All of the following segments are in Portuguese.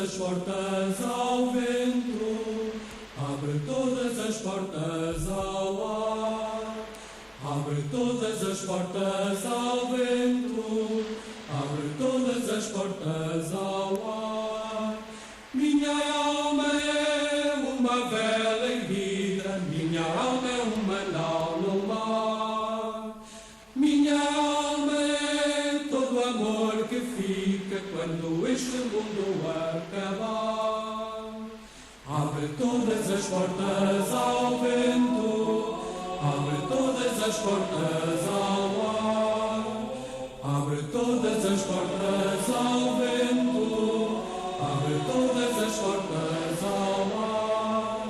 as portas ao vento, abre todas as portas ao ar. Abre todas as portas ao vento, abre todas as portas ao ar. Minha alma é uma vela erguida, minha alma é uma nau no mar. Minha alma é todo amor que fica quando este mundo acabar. Abre todas as portas ao vento, abre todas as portas ao ar. Abre todas as portas ao vento, abre todas as portas ao ar.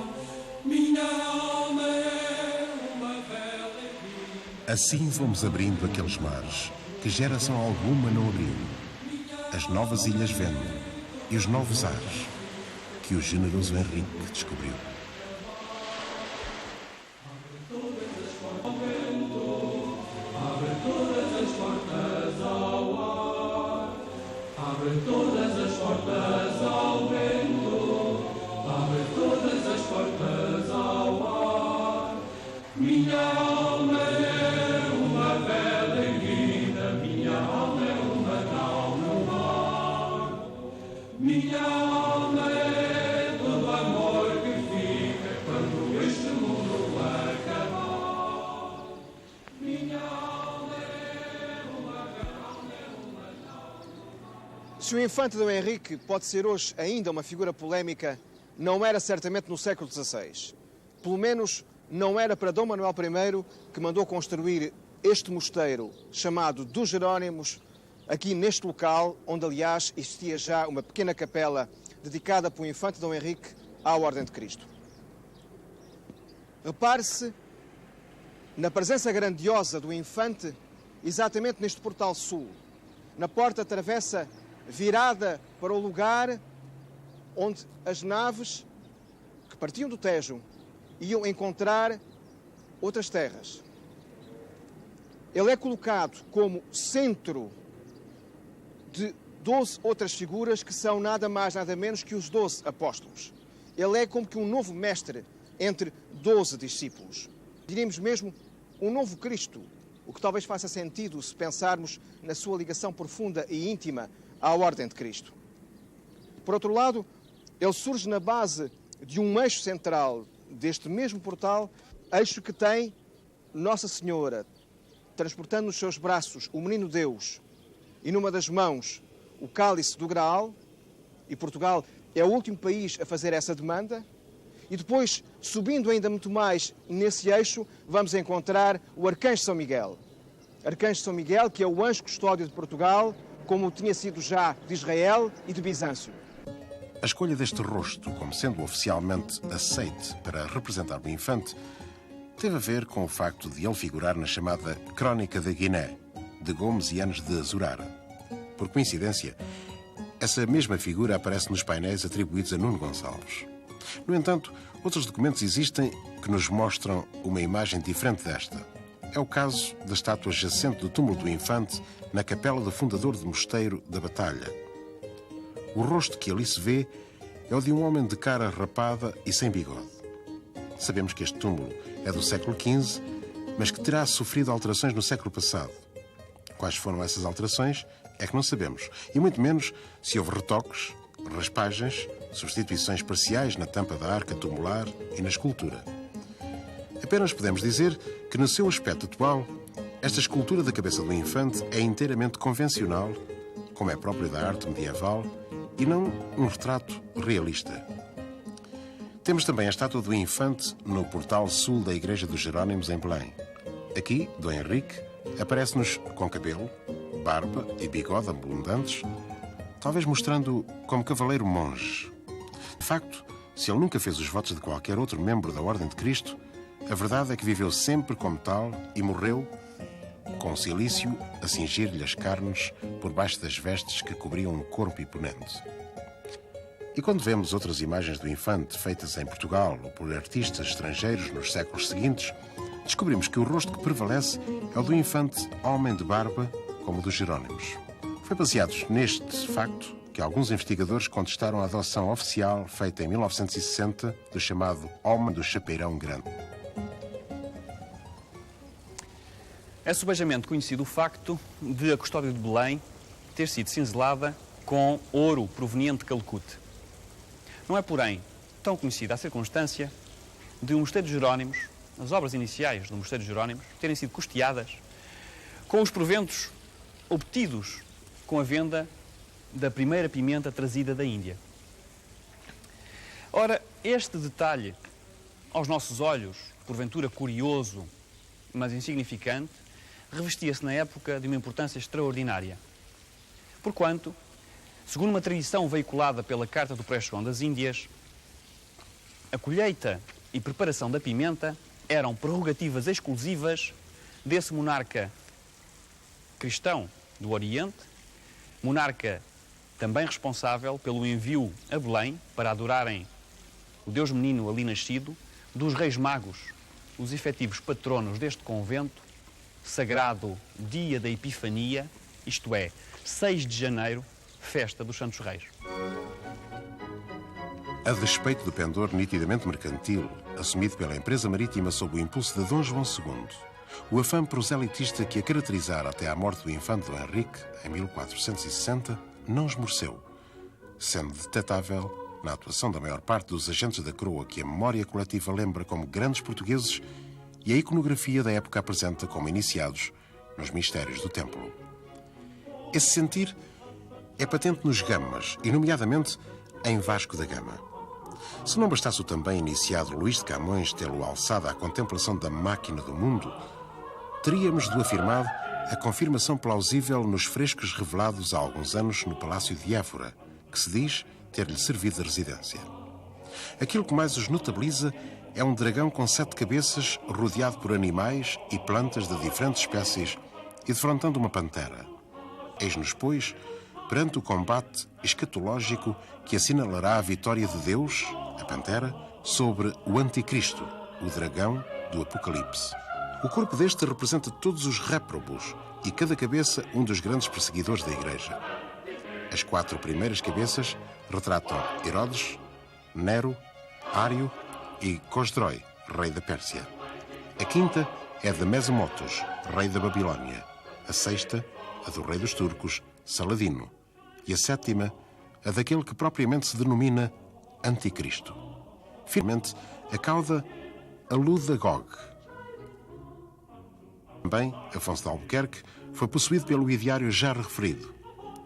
Minha alma é uma vela erguida. Assim vamos abrindo aqueles mares que geração alguma não abriu, as novas ilhas Vênus e os novos ares que o generoso Henrique descobriu. Abre todas as portas ao vento, abre todas as portas ao ar. Minha alma é uma vela erguida, minha alma é uma nau no mar. Minha alma é todo amor que fica quando este mundo acabar. Minha alma é uma nau. Se o infante Dom Henrique pode ser hoje ainda uma figura polémica, não era certamente no século XVI. Pelo menos não era para Dom Manuel I, que mandou construir este mosteiro chamado dos Jerónimos, aqui neste local, onde aliás existia já uma pequena capela dedicada pelo infante Dom Henrique à Ordem de Cristo. Repare-se na presença grandiosa do infante exatamente neste portal sul, na porta travessa virada para o lugar onde as naves que partiam do Tejo iam encontrar outras terras. Ele é colocado como centro de 12 outras figuras que são nada mais, nada menos que os 12 apóstolos. Ele é como que um novo mestre entre 12 discípulos. Diríamos mesmo um novo Cristo, o que talvez faça sentido se pensarmos na sua ligação profunda e íntima à Ordem de Cristo. Por outro lado, ele surge na base de um eixo central deste mesmo portal, eixo que tem Nossa Senhora, transportando nos seus braços o Menino Deus e numa das mãos o cálice do Graal, e Portugal é o último país a fazer essa demanda. E depois, subindo ainda muito mais nesse eixo, vamos encontrar o Arcanjo São Miguel. Arcanjo São Miguel, que é o anjo custódio de Portugal, como tinha sido já de Israel e de Bizâncio. A escolha deste rosto como sendo oficialmente aceite para representar o infante teve a ver com o facto de ele figurar na chamada Crónica da Guiné, de Gomes e Anos de Azurara. Por coincidência, essa mesma figura aparece nos painéis atribuídos a Nuno Gonçalves. No entanto, outros documentos existem que nos mostram uma imagem diferente desta. É o caso da estátua jacente do túmulo do infante na capela do fundador do Mosteiro da Batalha. O rosto que ali se vê é o de um homem de cara rapada e sem bigode. Sabemos que este túmulo é do século XV, mas que terá sofrido alterações no século passado. Quais foram essas alterações é que não sabemos, e muito menos se houve retoques, raspagens, substituições parciais na tampa da arca tumular e na escultura. Apenas podemos dizer que, no seu aspecto atual, esta escultura da cabeça do infante é inteiramente convencional, como é próprio da arte medieval, e não um retrato realista. Temos também a estátua do infante no portal sul da Igreja dos Jerónimos, em Belém. Aqui, Dom Henrique aparece-nos com cabelo, barba e bigode abundantes, talvez mostrando como cavaleiro monge. De facto, se ele nunca fez os votos de qualquer outro membro da Ordem de Cristo, a verdade é que viveu sempre como tal e morreu com o cilício a cingir-lhe as carnes por baixo das vestes que cobriam um corpo imponente. E quando vemos outras imagens do infante feitas em Portugal ou por artistas estrangeiros nos séculos seguintes, descobrimos que o rosto que prevalece é o do infante homem de barba, como o dos Jerónimos. Foi baseado neste facto que alguns investigadores contestaram a adoção oficial feita em 1960 do chamado Homem do Chapeirão Grande. É subejamente conhecido o facto de a custódia de Belém ter sido cinzelada com ouro proveniente de Calcute. Não é, porém, tão conhecida a circunstância de o Mosteiro de Jerónimos, as obras iniciais do Mosteiro de Jerónimos, terem sido custeadas com os proventos obtidos com a venda da primeira pimenta trazida da Índia. Ora, este detalhe, aos nossos olhos, porventura curioso, mas insignificante, revestia-se na época de uma importância extraordinária. Porquanto, segundo uma tradição veiculada pela Carta do Pré-João das Índias, a colheita e preparação da pimenta eram prerrogativas exclusivas desse monarca cristão do Oriente, monarca também responsável pelo envio a Belém para adorarem o Deus menino ali nascido, dos reis magos, os efetivos patronos deste convento, sagrado dia da Epifania, isto é, 6 de janeiro, festa dos Santos Reis. A despeito do pendor nitidamente mercantil, assumido pela empresa marítima sob o impulso de Dom João II, o afã proselitista que a caracterizara até à morte do infante Dom Henrique, em 1460, não esmoreceu, sendo detectável, na atuação da maior parte dos agentes da coroa que a memória coletiva lembra como grandes portugueses e a iconografia da época apresenta como iniciados nos mistérios do templo. Esse sentir é patente nos Gamas, e nomeadamente em Vasco da Gama. Se não bastasse o também iniciado Luís de Camões tê-lo alçado à contemplação da máquina do mundo, teríamos de o afirmar a confirmação plausível nos frescos revelados há alguns anos no Palácio de Évora, que se diz ter-lhe servido de residência. Aquilo que mais os notabiliza é um dragão com 7 cabeças rodeado por animais e plantas de diferentes espécies e defrontando uma pantera. Eis-nos, pois, perante o combate escatológico que assinalará a vitória de Deus, a pantera, sobre o Anticristo, o dragão do Apocalipse. O corpo deste representa todos os réprobos e cada cabeça um dos grandes perseguidores da Igreja. As 4 primeiras cabeças retratam Herodes, Nero, Ário e Cosdrói, rei da Pérsia. A 5ª é de Mesomotos, rei da Babilónia. A 6ª, a do rei dos turcos, Saladino. E a 7ª, a daquele que propriamente se denomina Anticristo. Finalmente, a cauda alude a Gog. Também, Afonso de Albuquerque foi possuído pelo ideário já referido.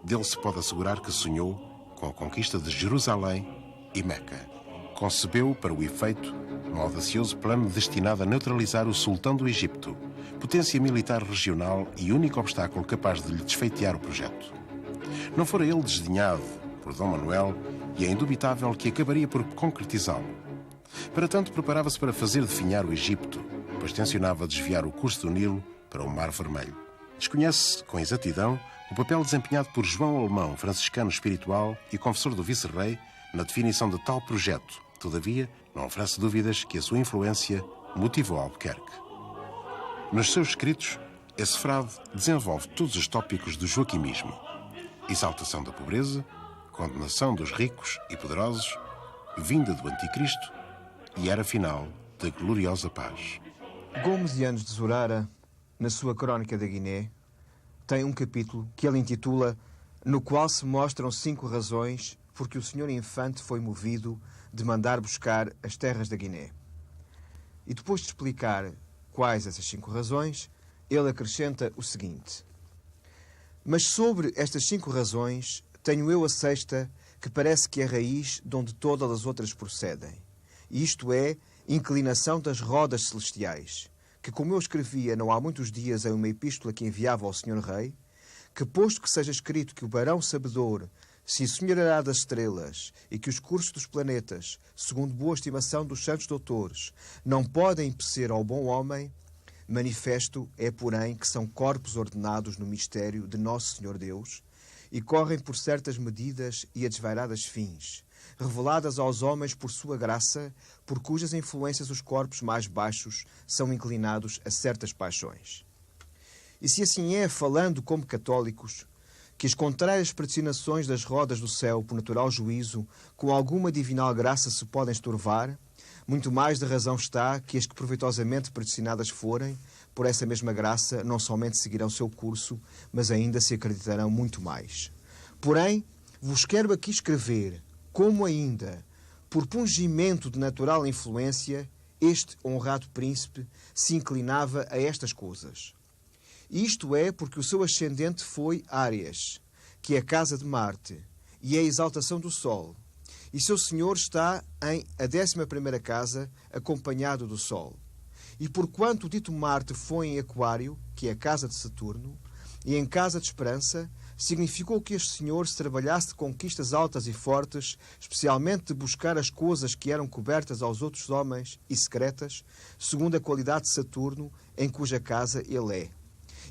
Dele se pode assegurar que sonhou com a conquista de Jerusalém e Meca. Concebeu, para o efeito, um audacioso plano destinado a neutralizar o sultão do Egito, potência militar regional e único obstáculo capaz de lhe desfeitear o projeto. Não fora ele desdenhado por Dom Manuel e é indubitável que acabaria por concretizá-lo. Para tanto, preparava-se para fazer definhar o Egito, pois tencionava desviar o curso do Nilo para o Mar Vermelho. Desconhece, com exatidão, o papel desempenhado por João Alemão, franciscano espiritual e confessor do vice-rei, na definição de tal projeto. Todavia, não oferece dúvidas que a sua influência motivou Albuquerque. Nos seus escritos, esse frade desenvolve todos os tópicos do joaquimismo: exaltação da pobreza, condenação dos ricos e poderosos, vinda do Anticristo e era final da gloriosa paz. Gomes e Anos de Zurara, na sua Crónica da Guiné, tem um capítulo que ele intitula No qual se mostram 5 razões porque o senhor Infante foi movido de mandar buscar as terras da Guiné. E depois de explicar quais essas 5 razões, ele acrescenta o seguinte: mas sobre estas 5 razões, tenho eu a 6ª, que parece que é a raiz de onde todas as outras procedem. E isto é, inclinação das rodas celestiais, que, como eu escrevia não há muitos dias em uma epístola que enviava ao senhor rei, que posto que seja escrito que o barão sabedor se ensenhoreará das estrelas e que os cursos dos planetas, segundo boa estimação dos santos doutores, não podem impecer ao bom homem, manifesto é, porém, que são corpos ordenados no mistério de Nosso Senhor Deus e correm por certas medidas e a desvairadas fins, reveladas aos homens por sua graça, por cujas influências os corpos mais baixos são inclinados a certas paixões. E se assim é, falando como católicos, que as contrárias predestinações das rodas do céu por natural juízo, com alguma divinal graça se podem estorvar, muito mais de razão está que as que proveitosamente predestinadas forem, por essa mesma graça, não somente seguirão seu curso, mas ainda se acreditarão muito mais. Porém, vos quero aqui escrever como ainda, por pungimento de natural influência, este honrado príncipe se inclinava a estas coisas. Isto é porque o seu ascendente foi Áries, que é a casa de Marte, e é a exaltação do Sol. E seu senhor está em a 11ª casa, acompanhado do Sol. E porquanto o dito Marte foi em Aquário, que é a casa de Saturno, e em casa de Esperança, significou que este senhor se trabalhasse de conquistas altas e fortes, especialmente de buscar as coisas que eram cobertas aos outros homens e secretas, segundo a qualidade de Saturno, em cuja casa ele é.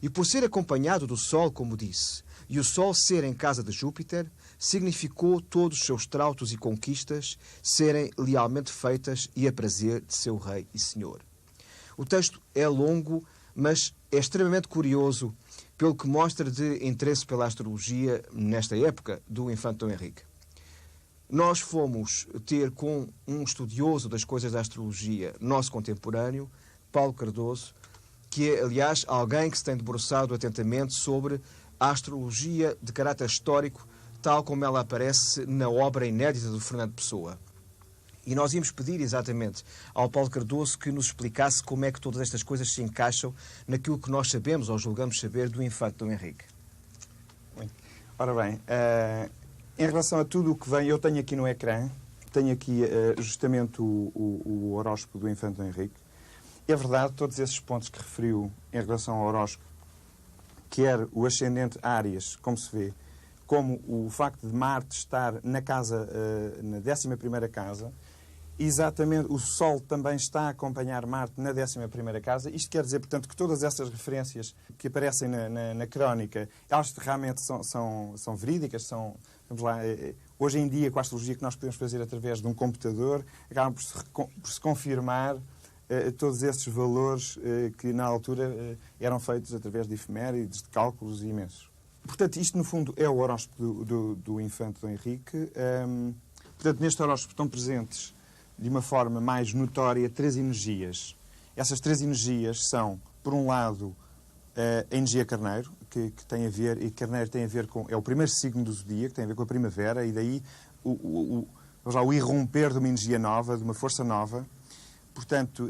E por ser acompanhado do Sol, como disse, e o Sol ser em casa de Júpiter, significou todos os seus trautos e conquistas serem lealmente feitas e a prazer de seu rei e senhor. O texto é longo, mas é extremamente curioso, pelo que mostra de interesse pela astrologia nesta época do infante Dom Henrique. Nós fomos ter com um estudioso das coisas da astrologia, nosso contemporâneo, Paulo Cardoso, que é, aliás, alguém que se tem debruçado atentamente sobre a astrologia de caráter histórico, tal como ela aparece na obra inédita do Fernando Pessoa. E nós íamos pedir exatamente ao Paulo Cardoso que nos explicasse como é que todas estas coisas se encaixam naquilo que nós sabemos ou julgamos saber do infante Dom Henrique. Ora bem, em relação a tudo o que vem, eu tenho aqui no ecrã, tenho aqui justamente o horóscopo do infante Dom Henrique. É verdade, todos esses pontos que referiu em relação ao horóscopo, quer o ascendente Áries, como se vê, como o facto de Marte estar na casa, na 11ª casa, exatamente, o Sol também está a acompanhar Marte na 11ª casa. Isto quer dizer, portanto, que todas essas referências que aparecem na crónica, elas realmente são verídicas, vamos lá, hoje em dia, com a astrologia que nós podemos fazer através de um computador, acabam por se confirmar todos esses valores que, na altura, eram feitos através de efemérides, de cálculos imensos. Portanto, isto, no fundo, é o horóscopo do infante Dom Henrique. Portanto, neste horóscopo estão presentes, de uma forma mais notória, 3 energias. Essas 3 energias são, por um lado, a energia Carneiro, que tem a ver, e Carneiro tem a ver com, é o primeiro signo do zodíaco, tem a ver com a primavera, e daí o irromper de uma energia nova, de uma força nova. Portanto,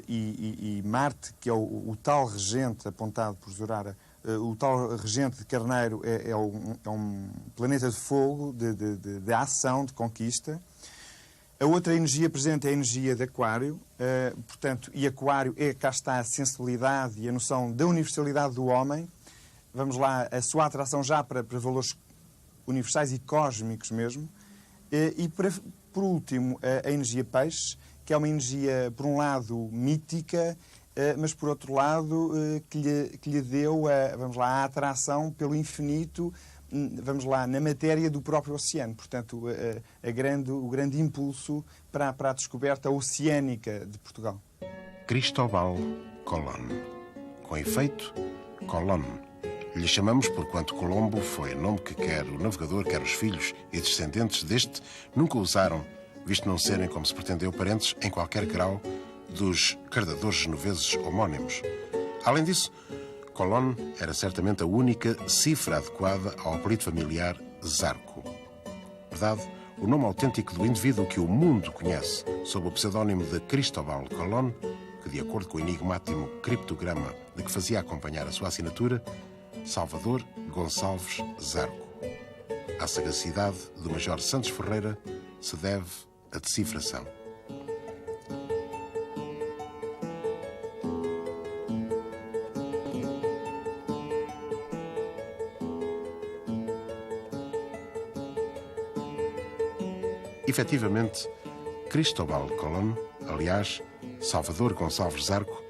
e Marte, que é o tal regente apontado por Zorara, o tal regente de Carneiro é um planeta de fogo, de ação, de conquista. A outra energia presente é a energia de Aquário, portanto, e Aquário cá está a sensibilidade e a noção da universalidade do homem. Vamos lá, a sua atração já para valores universais e cósmicos mesmo. E, por último, a energia Peixe, que é uma energia, por um lado, mítica, mas, por outro lado, que lhe deu a atração pelo infinito, vamos lá, na matéria do próprio oceano. Portanto, o grande impulso para a descoberta oceânica de Portugal. Cristóbal Colón. Com efeito, Colón. Lhe chamamos porquanto Colombo foi nome que quer o navegador, quer os filhos e descendentes deste nunca usaram, visto não serem, como se pretendeu, parentes em qualquer grau dos cardadores genoveses homónimos. Além disso, Colón era certamente a única cifra adequada ao apelido familiar Zarco. Verdade, o nome autêntico do indivíduo que o mundo conhece sob o pseudónimo de Cristóbal Colón, que, de acordo com o enigmático criptograma de que fazia acompanhar a sua assinatura, Salvador Gonçalves Zarco. À sagacidade do Major Santos Ferreira se deve a decifração. Efetivamente, Cristóbal Colón, aliás, Salvador Gonçalves Zarco,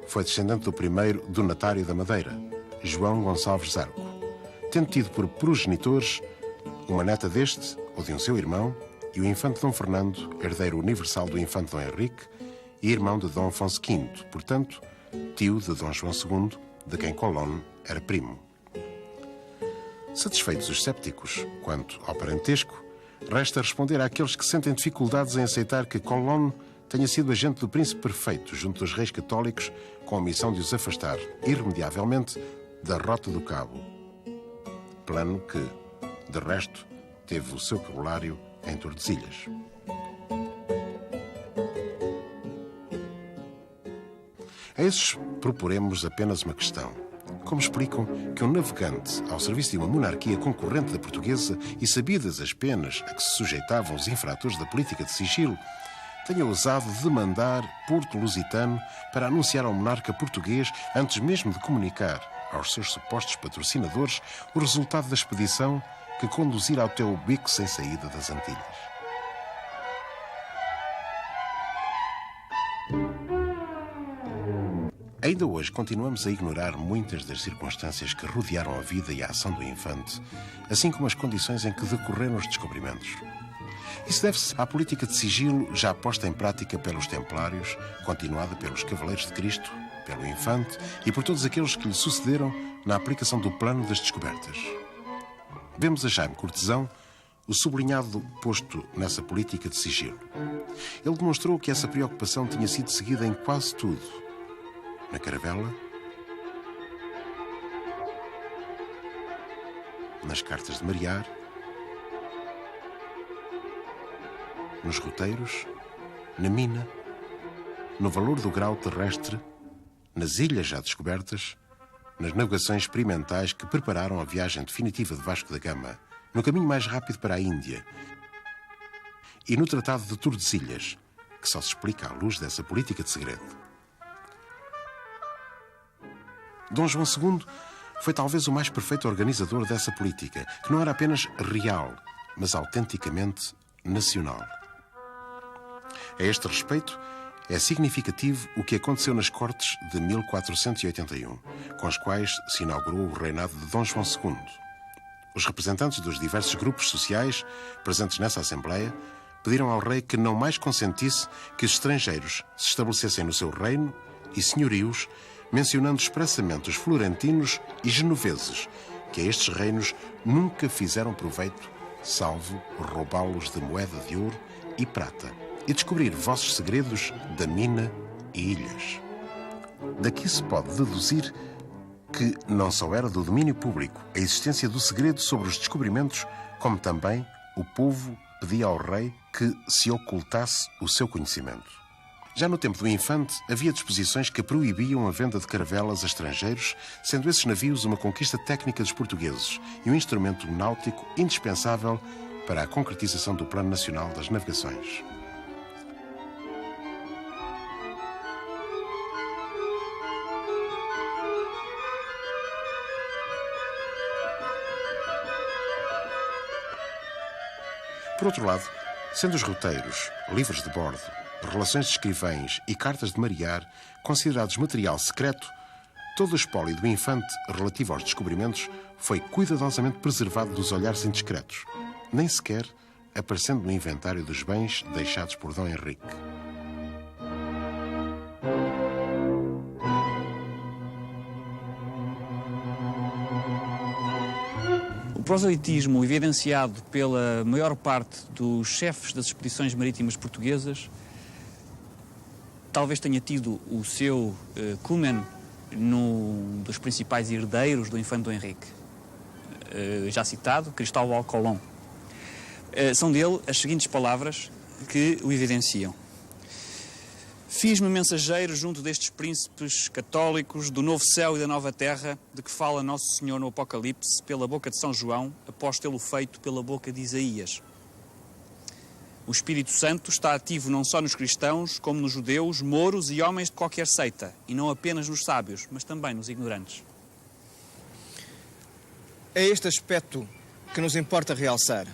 foi descendente do primeiro donatário da Madeira, João Gonçalves Zarco, tendo tido por progenitores uma neta deste, ou de um seu irmão, e o infante Dom Fernando, herdeiro universal do infante Dom Henrique e irmão de Dom Afonso V, portanto, tio de Dom João II, de quem Colón era primo. Satisfeitos os sépticos quanto ao parentesco, resta responder àqueles que sentem dificuldades em aceitar que Colón tenha sido agente do príncipe perfeito junto dos reis católicos com a missão de os afastar irremediavelmente da Rota do Cabo. Plano que, de resto, teve o seu corolário em Tordesilhas. A esses proporemos apenas uma questão. Como explicam que um navegante ao serviço de uma monarquia concorrente da portuguesa e sabidas as penas a que se sujeitavam os infratores da política de sigilo, tenha ousado demandar Porto Lusitano para anunciar ao monarca português, antes mesmo de comunicar aos seus supostos patrocinadores o resultado da expedição que conduzira ao teu bico sem saída das Antilhas? Ainda hoje continuamos a ignorar muitas das circunstâncias que rodearam a vida e a ação do infante, assim como as condições em que decorreram os descobrimentos. Isso deve-se à política de sigilo já posta em prática pelos templários, continuada pelos cavaleiros de Cristo, pelo infante e por todos aqueles que lhe sucederam na aplicação do plano das descobertas. Vemos a Jaime Cortesão o sublinhado posto nessa política de sigilo. Ele demonstrou que essa preocupação tinha sido seguida em quase tudo. Na caravela, nas cartas de marear, nos roteiros, na mina, no valor do grau terrestre, nas ilhas já descobertas, nas navegações experimentais que prepararam a viagem definitiva de Vasco da Gama, no caminho mais rápido para a Índia, e no Tratado de Tordesilhas, que só se explica à luz dessa política de segredo. Dom João II foi talvez o mais perfeito organizador dessa política, que não era apenas real, mas autenticamente nacional. A este respeito, é significativo o que aconteceu nas Cortes de 1481, com as quais se inaugurou o reinado de Dom João II. Os representantes dos diversos grupos sociais presentes nessa Assembleia pediram ao rei que não mais consentisse que os estrangeiros se estabelecessem no seu reino e senhorios, mencionando expressamente os florentinos e genoveses, que a estes reinos nunca fizeram proveito, salvo roubá-los de moeda de ouro e prata, e descobrir vossos segredos da mina e ilhas. Daqui se pode deduzir que não só era do domínio público a existência do segredo sobre os descobrimentos, como também o povo pedia ao rei que se ocultasse o seu conhecimento. Já no tempo do infante, havia disposições que proibiam a venda de caravelas a estrangeiros, sendo esses navios uma conquista técnica dos portugueses e um instrumento náutico indispensável para a concretização do Plano Nacional das Navegações. Por outro lado, sendo os roteiros, livros de bordo, relações de escrivães e cartas de marear considerados material secreto, todo o espólio do infante relativo aos descobrimentos foi cuidadosamente preservado dos olhares indiscretos, nem sequer aparecendo no inventário dos bens deixados por Dom Henrique. O proselitismo evidenciado pela maior parte dos chefes das expedições marítimas portuguesas talvez tenha tido o seu culmen num dos principais herdeiros do infante Dom Henrique, já citado, Cristóvão Colón. São dele as seguintes palavras que o evidenciam. Fiz-me mensageiro junto destes príncipes católicos do novo céu e da nova terra, de que fala Nosso Senhor no Apocalipse, pela boca de São João, após tê-lo feito pela boca de Isaías. O Espírito Santo está ativo não só nos cristãos, como nos judeus, mouros e homens de qualquer seita, e não apenas nos sábios, mas também nos ignorantes. É este aspecto que nos importa realçar,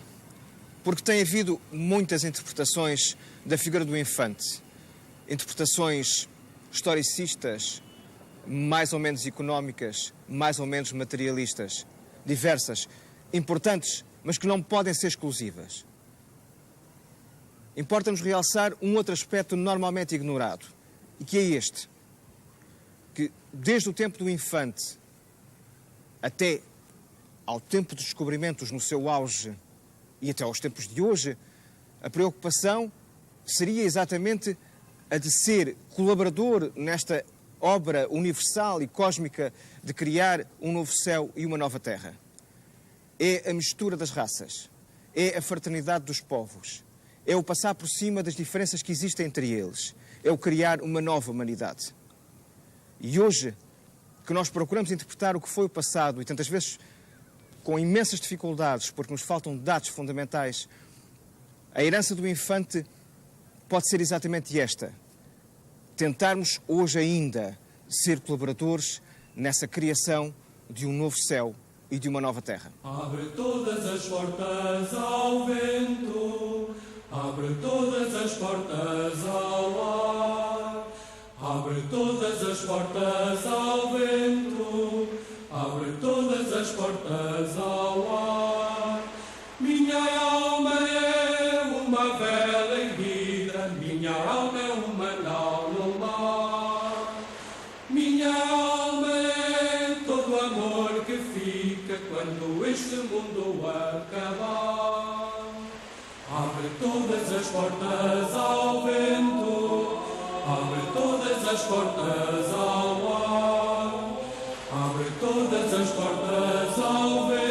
porque tem havido muitas interpretações da figura do infante, interpretações historicistas, mais ou menos económicas, mais ou menos materialistas, diversas, importantes, mas que não podem ser exclusivas. Importa-nos realçar um outro aspecto normalmente ignorado, e que é este, que desde o tempo do infante até ao tempo dos descobrimentos no seu auge e até aos tempos de hoje, a preocupação seria exatamente a de ser colaborador nesta obra universal e cósmica de criar um novo céu e uma nova terra. É a mistura das raças, é a fraternidade dos povos, é o passar por cima das diferenças que existem entre eles, é o criar uma nova humanidade. E hoje, que nós procuramos interpretar o que foi o passado e tantas vezes com imensas dificuldades, porque nos faltam dados fundamentais, a herança do infante pode ser exatamente esta. Tentarmos hoje ainda ser colaboradores nessa criação de um novo céu e de uma nova terra. Abre todas as portas ao vento, abre todas as portas ao ar, abre todas as portas ao vento, abre todas as portas ao ar. Minha alma é uma vela erguida, minha alma é uma nau no mar. Minha alma é todo amor que fica quando este mundo acabar. Abre todas as portas ao vento, abre todas as portas ao ar, abre todas as portas ao vento.